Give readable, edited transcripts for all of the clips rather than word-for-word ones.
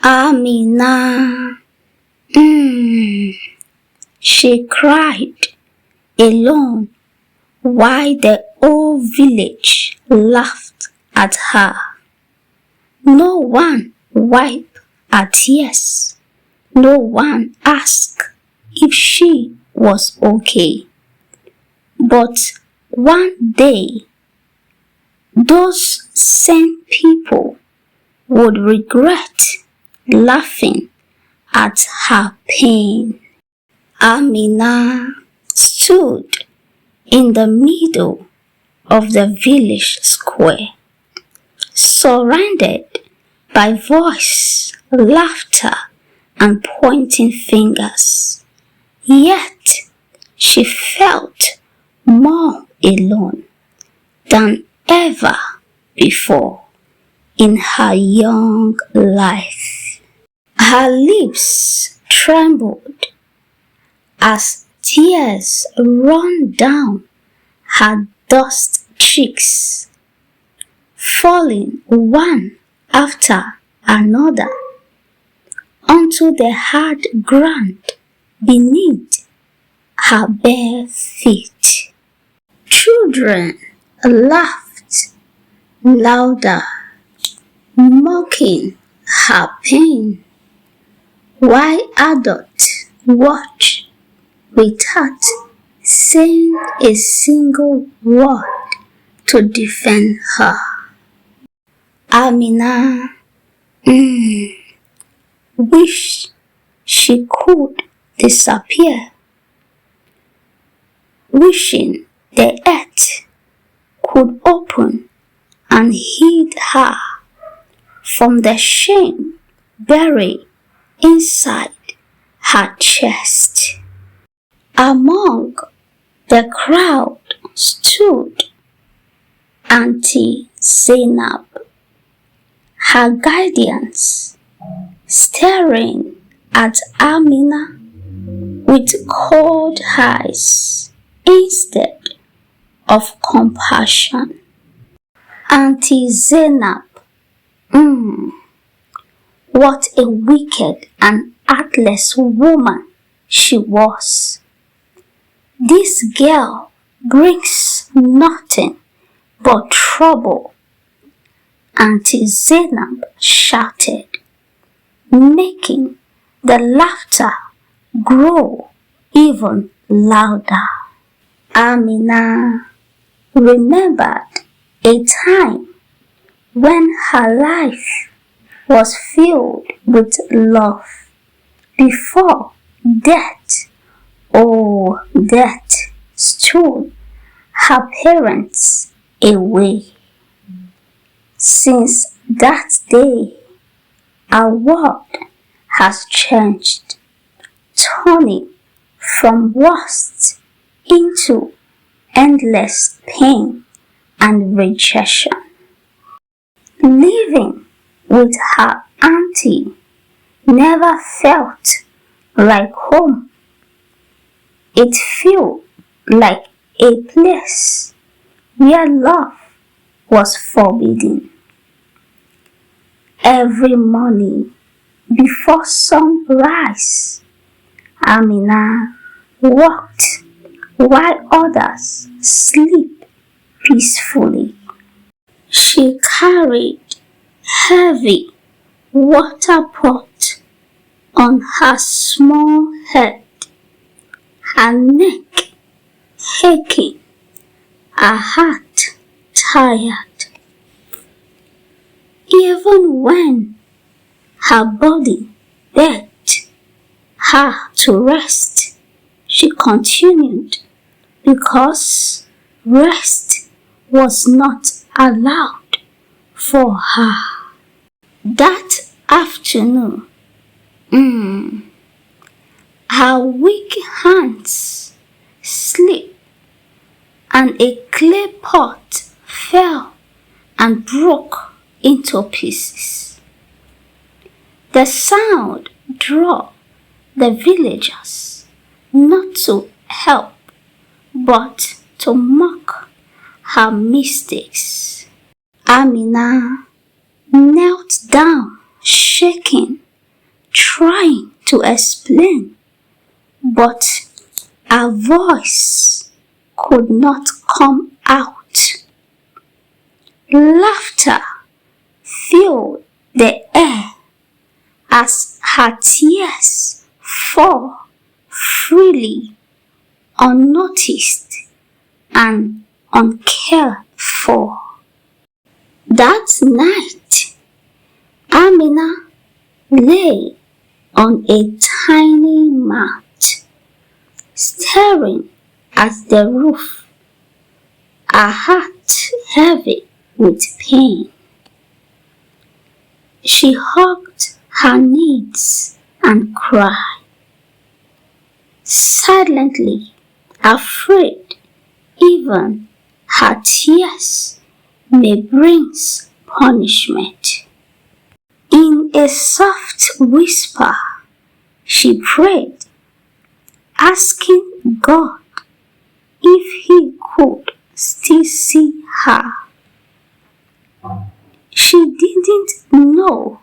Amina, she cried alone while the whole village laughed at her. No one wiped her tears. No one asked if she was okay. But one day, those same people would regret laughing at her pain. Amina stood in the middle of the village square, surrounded by voice, laughter, and pointing fingers. Yet she felt more alone than ever before in her young life. Her lips trembled as tears ran down her dust cheeks, falling one after another onto the hard ground beneath her bare feet. Children laughed louder, mocking her pain, while adults watched without saying a single word to defend her. Amina wished she could disappear, wishing the earth could open and hid her from the shame buried inside her chest. Among the crowd stood Auntie Zainab, her guardians, staring at Amina with cold eyes instead of compassion. Auntie Zainab, what a wicked and heartless woman she was. This girl brings nothing but trouble, Auntie Zainab shouted, making the laughter grow even louder. Amina remembered a time when her life was filled with love before death, death stole her parents away. Since that day, our world has changed, turning from worst into endless pain and rejection. Living with her auntie never felt like home. It felt like a place where love was forbidden. Every morning before sunrise, Amina walked while others sleep peacefully. She carried heavy water pot on her small head, her neck aching, her heart tired. Even when her body begged her to rest, she continued because rest was not allowed for her. That afternoon, her weak hands slipped and a clay pot fell and broke into pieces. The sound drew the villagers not to help but to mock her mistakes. Amina knelt down, shaking trying to explain, but her voice could not come out. Laughter filled the air as her tears fall freely, unnoticed and uncared for. That night, Amina lay on a tiny mat, staring at the roof, her heart heavy with pain. She hugged her knees and cried, silently afraid even her tears may bring punishment. In a soft whisper, she prayed, asking God if He could still see her. She didn't know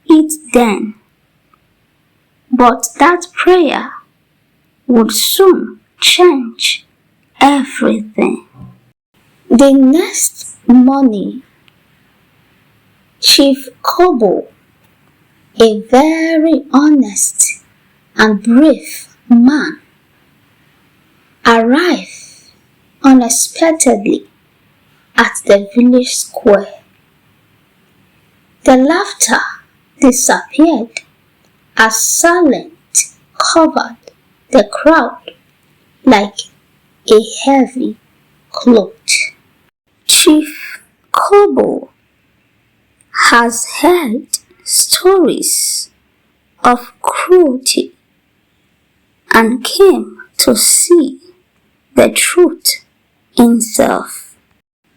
it then, but that prayer would soon change everything. The next morning, Chief Kobo, a very honest and brave man, arrived unexpectedly at the village square. The laughter disappeared as silence covered the crowd like a heavy cloth. Chief Kobo has heard stories of cruelty and came to see the truth himself.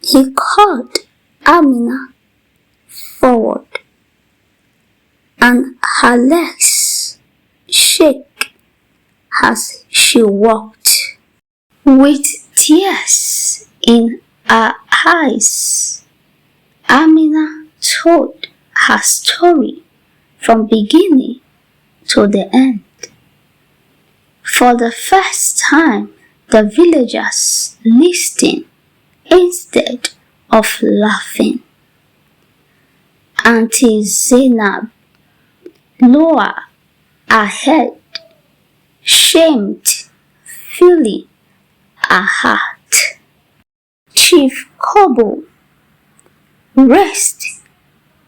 He called Amina forward, and her legs shook as she walked. With tears in her eyes, Amina told her story from beginning to the end. For the first time, the villagers listened instead of laughing. Auntie Zainab lowered her head, shamed, feeling her heart. Chief Kobo raised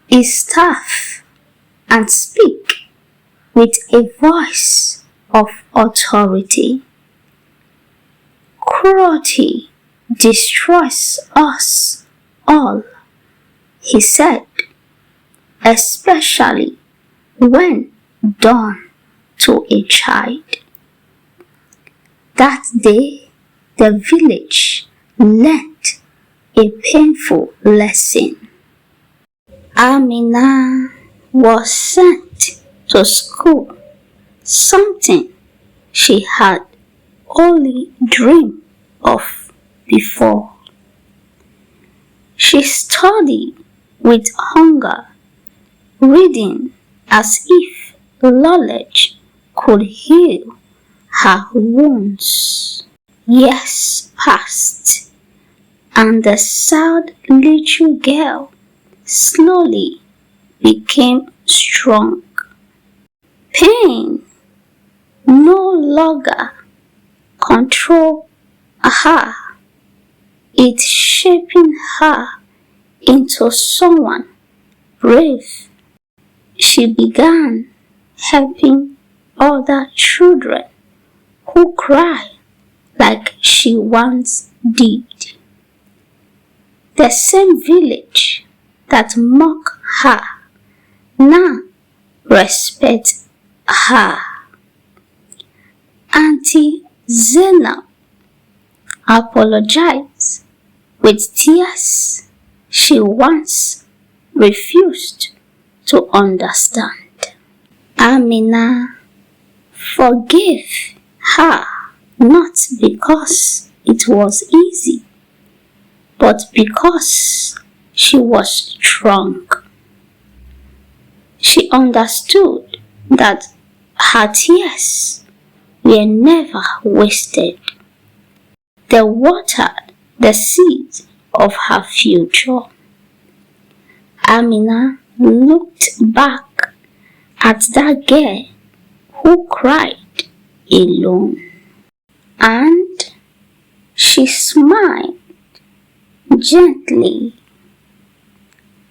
his staff and spoke with a voice of authority. Cruelty destroys us all, he said, especially when done to a child. That day, the village learned a painful lesson. Amina was sent to school, something she had only dreamed of before. She studied with hunger, reading as if knowledge could heal her wounds. Years passed, and the sad little girl slowly became strong. Pain no longer controlled her. It shaping her into someone brave. She began helping other children who cried like she once did. The same village that mocked her now respects her. Auntie Zainab apologized with tears she once refused to understand. Amina forgave her not because it was easy, but because she was strong. She understood that her tears were never wasted. They watered the seeds of her future. Amina looked back at that girl who cried alone, and she smiled gently.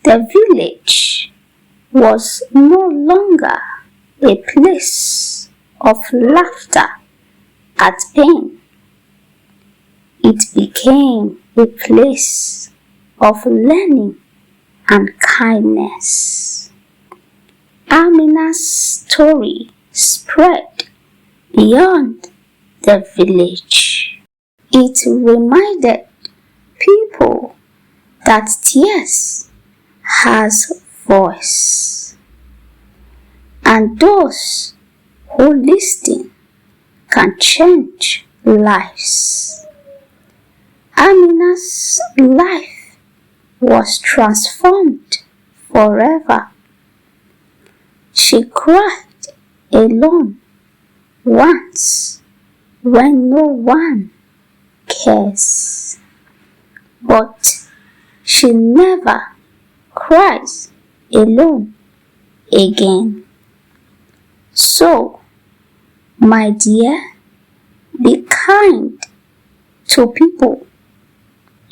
The village was no longer a place of laughter at pain. It became a place of learning and kindness. Amina's story spread beyond the village. It reminded people that tears has voice, and those who listen can change lives. Amina's life was transformed forever. She cried alone once when no one cares, but she never cries alone again. So, my dear, be kind to people.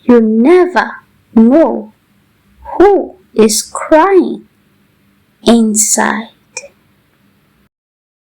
You never know who is crying inside.